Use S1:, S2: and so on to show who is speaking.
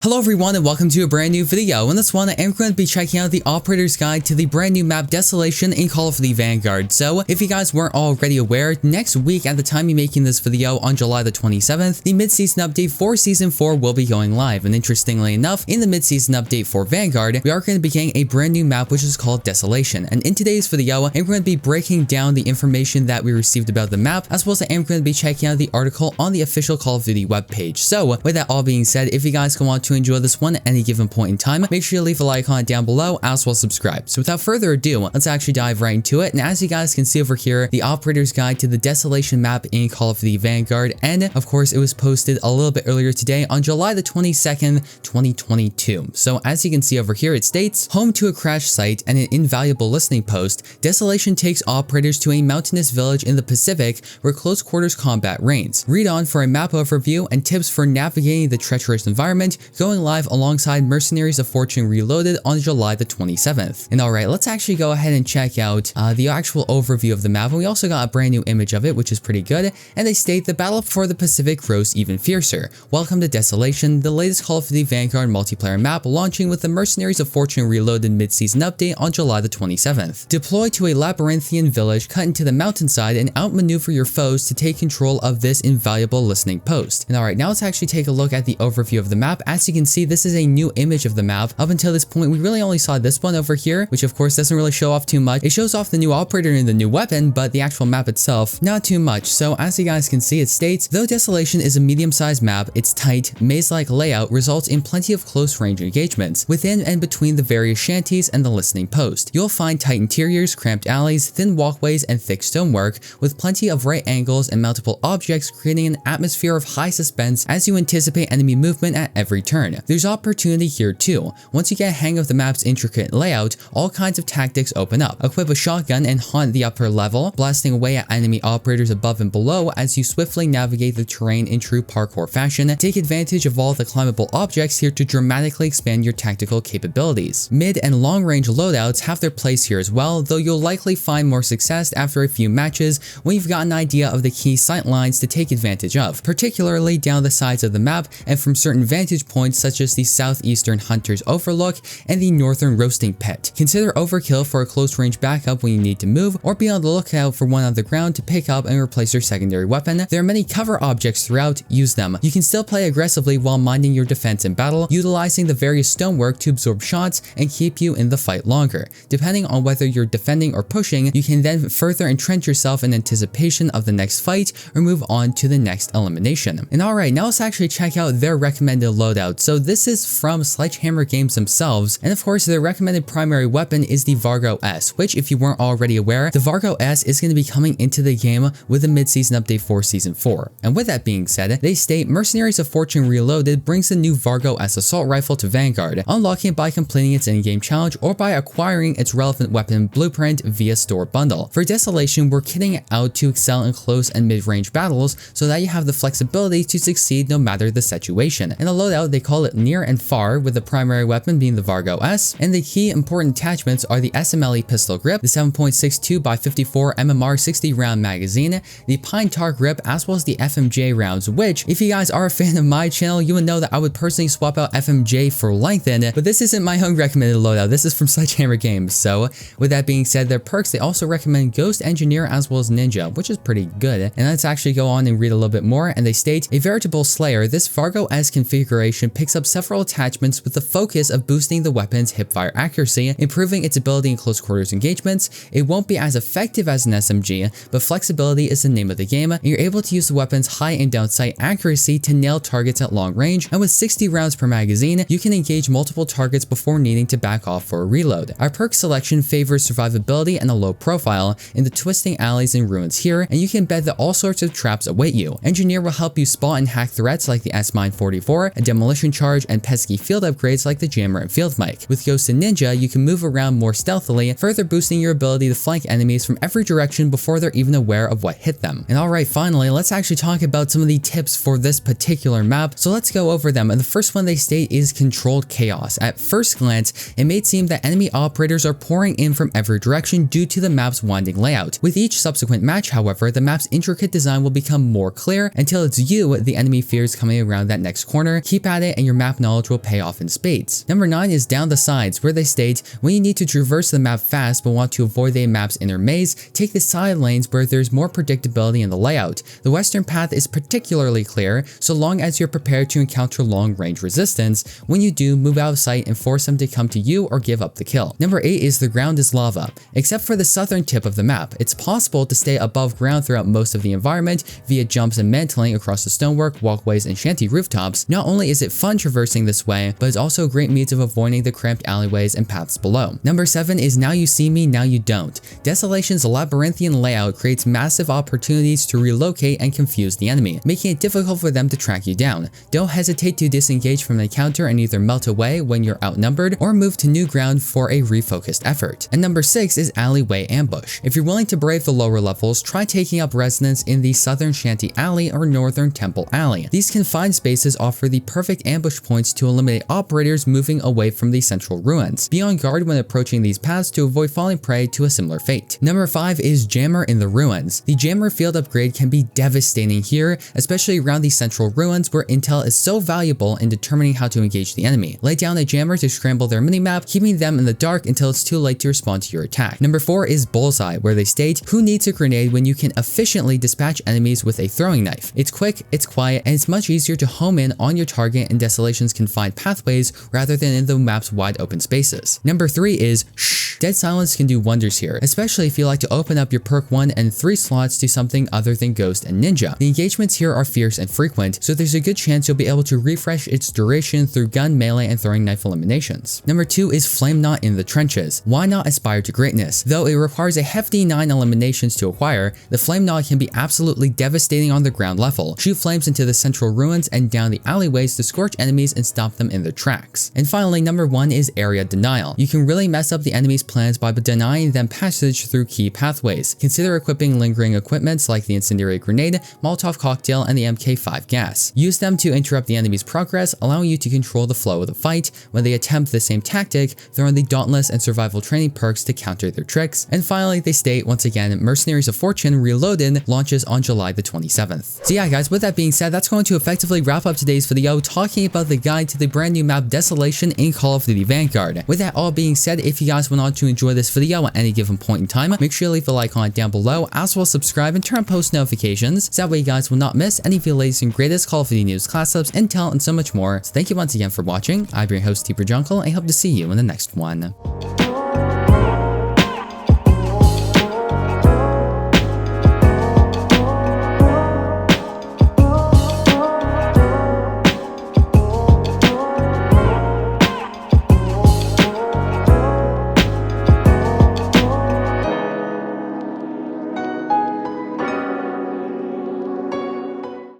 S1: Hello everyone and welcome to a brand new video. In this one, I am going to be checking out the operator's guide to the brand new map Desolation in Call of Duty Vanguard. So if you guys weren't already aware, next week at the time of making this video on July the 27th, the mid-season update for Season 4 will be going live. And interestingly enough, in the mid-season update for Vanguard, we are going to be getting a brand new map which is called Desolation. And in today's video, I'm going to be breaking down the information that we received about the map, as well as I am going to be checking out the article on the official Call of Duty webpage. So with that all being said, if you guys can want to enjoy this one at any given point in time, make sure you leave a like on it down below, as well as subscribe. So without further ado, let's actually dive right into it. And as you guys can see over here, the operator's guide to the Desolation map in Call of Duty Vanguard, and of course it was posted a little bit earlier today on July the 22nd, 2022. So as you can see over here, it states, home to a crash site and an invaluable listening post, Desolation takes operators to a mountainous village in the Pacific where close quarters combat reigns. Read on for a map overview and tips for navigating the treacherous environment, going live alongside Mercenaries of Fortune Reloaded on July the 27th. And alright, let's actually go ahead and check out the actual overview of the map. And we also got a brand new image of it, which is pretty good. And they state, the battle for the Pacific grows even fiercer. Welcome to Desolation, the latest Call of Duty Vanguard multiplayer map, launching with the Mercenaries of Fortune Reloaded mid-season update on July the 27th. Deploy to a labyrinthian village cut into the mountainside and outmaneuver your foes to take control of this invaluable listening post. And alright, now let's actually take a look at the overview of the map. As you can see, this is a new image of the map. Up until this point, we really only saw this one over here, which of course doesn't really show off too much. It shows off the new operator and the new weapon, but the actual map itself, not too much. So as you guys can see, it states, though Desolation is a medium-sized map, its tight, maze-like layout results in plenty of close-range engagements within and between the various shanties and the listening post. You'll find tight interiors, cramped alleys, thin walkways, and thick stonework, with plenty of right angles and multiple objects, creating an atmosphere of high suspense as you anticipate enemy movement at every turn. There's opportunity here too. Once you get a hang of the map's intricate layout, all kinds of tactics open up. Equip a shotgun and haunt the upper level, blasting away at enemy operators above and below as you swiftly navigate the terrain in true parkour fashion. Take advantage of all the climbable objects here to dramatically expand your tactical capabilities. Mid and long range loadouts have their place here as well, though you'll likely find more success after a few matches when you've got an idea of the key sight lines to take advantage of, particularly down the sides of the map and from certain vantage points such as the southeastern Hunter's Overlook and the northern Roasting Pit. Consider overkill for a close range backup when you need to move, or be on the lookout for one on the ground to pick up and replace your secondary weapon. There are many cover objects throughout, use them. You can still play aggressively while minding your defense in battle, utilizing the various stonework to absorb shots and keep you in the fight longer. Depending on whether you're defending or pushing, you can then further entrench yourself in anticipation of the next fight or move on to the next elimination. And alright, now let's actually check out their recommended loadout. So this is from Sledgehammer Games themselves, and of course their recommended primary weapon is the Vargo S, which if you weren't already aware, the Vargo S is going to be coming into the game with a mid-season update for Season 4. And with that being said, they state, Mercenaries of Fortune Reloaded brings the new Vargo S assault rifle to Vanguard, unlocking it by completing its in-game challenge or by acquiring its relevant weapon blueprint via store bundle. For Desolation, we're kitting it out to excel in close and mid-range battles so that you have the flexibility to succeed no matter the situation. In the loadout, they call it near and far, with the primary weapon being the Vargo S, and the key important attachments are the SMLE pistol grip, the 7.62x54 MMR 60 round magazine, the Pine Tar grip, as well as the FMJ rounds, which if you guys are a fan of my channel, you would know that I would personally swap out FMJ for Lengthen, but this isn't my own recommended loadout, this is from Sledgehammer Games. So with that being said, their perks, they also recommend Ghost Engineer as well as Ninja, which is pretty good. And let's actually go on and read a little bit more, and they state, a veritable slayer, this Vargo S configuration picks up several attachments with the focus of boosting the weapon's hipfire accuracy, improving its ability in close quarters engagements. It won't be as effective as an SMG, but flexibility is the name of the game, and you're able to use the weapon's high and down sight accuracy to nail targets at long range, and with 60 rounds per magazine, you can engage multiple targets before needing to back off for a reload. Our perk selection favors survivability and a low profile in the twisting alleys and ruins here, and you can bet that all sorts of traps await you. Engineer will help you spot and hack threats like the S-Mine 44, a demolition charge, and pesky field upgrades like the jammer and field mic. With Ghost and Ninja, you can move around more stealthily, further boosting your ability to flank enemies from every direction before they're even aware of what hit them. And alright, finally, let's actually talk about some of the tips for this particular map. So let's go over them. And the first one they state is controlled chaos. At first glance, it may seem that enemy operators are pouring in from every direction due to the map's winding layout. With each subsequent match, however, the map's intricate design will become more clear until it's you the enemy fears coming around that next corner. Keep at it way and your map knowledge will pay off in spades. Number 9 is down the sides, where they state, when you need to traverse the map fast but want to avoid the map's inner maze, take the side lanes where there's more predictability in the layout. The western path is particularly clear, so long as you're prepared to encounter long-range resistance. When you do, move out of sight and force them to come to you or give up the kill. Number 8 is the ground is lava. Except for the southern tip of the map, it's possible to stay above ground throughout most of the environment via jumps and mantling across the stonework, walkways, and shanty rooftops. Not only is it fun traversing this way, but it's also a great means of avoiding the cramped alleyways and paths below. Number 7 is now you see me, now you don't. Desolation's labyrinthian layout creates massive opportunities to relocate and confuse the enemy, making it difficult for them to track you down. Don't hesitate to disengage from the encounter and either melt away when you're outnumbered or move to new ground for a refocused effort. And number 6 is alleyway ambush. If you're willing to brave the lower levels, try taking up residence in the southern shanty alley or northern temple alley. These confined spaces offer the perfect ambush points to eliminate operators moving away from the central ruins. Be on guard when approaching these paths to avoid falling prey to a similar fate. Number 5 is jammer in the ruins. The jammer field upgrade can be devastating here, especially around the central ruins where intel is so valuable in determining how to engage the enemy. Lay down a jammer to scramble their minimap, keeping them in the dark until it's too late to respond to your attack. Number 4 is bullseye, where they state, who needs a grenade when you can efficiently dispatch enemies with a throwing knife? It's quick, it's quiet, and it's much easier to home in on your target in Desolation's confined pathways rather than in the map's wide open spaces. Number 3 is shh. Dead silence can do wonders here, especially if you like to open up your perk 1 and 3 slots to something other than Ghost and Ninja. The engagements here are fierce and frequent, so there's a good chance you'll be able to refresh its duration through gun, melee, and throwing knife eliminations. Number 2 is flame knot in the trenches. Why not aspire to greatness? Though it requires a hefty 9 eliminations to acquire, the flame knot can be absolutely devastating on the ground level. Shoot flames into the central ruins and down the alleyways to scorch enemies and stop them in their tracks. And finally, number 1 is area denial. You can really mess up the enemy's plans by denying them passage through key pathways. Consider equipping lingering equipments like the incendiary grenade, Molotov cocktail, and the MK5 gas. Use them to interrupt the enemy's progress, allowing you to control the flow of the fight. When they attempt the same tactic, throw in the Dauntless and survival training perks to counter their tricks. And finally, they state once again, Mercenaries of Fortune Reloaded launches on July the 27th. So yeah guys, with that being said, that's going to effectively wrap up today's video talking about the guide to the brand new map Desolation in Call of Duty Vanguard. With that all being said, if you guys went on to enjoy this video at any given point in time, make sure to leave a like on it down below, as well as subscribe and turn on post notifications, so that way you guys will not miss any of the latest and greatest Call of Duty news, class ups, intel, and so much more. So thank you once again for watching. I've been your host, T-Jungle, and I hope to see you in the next one.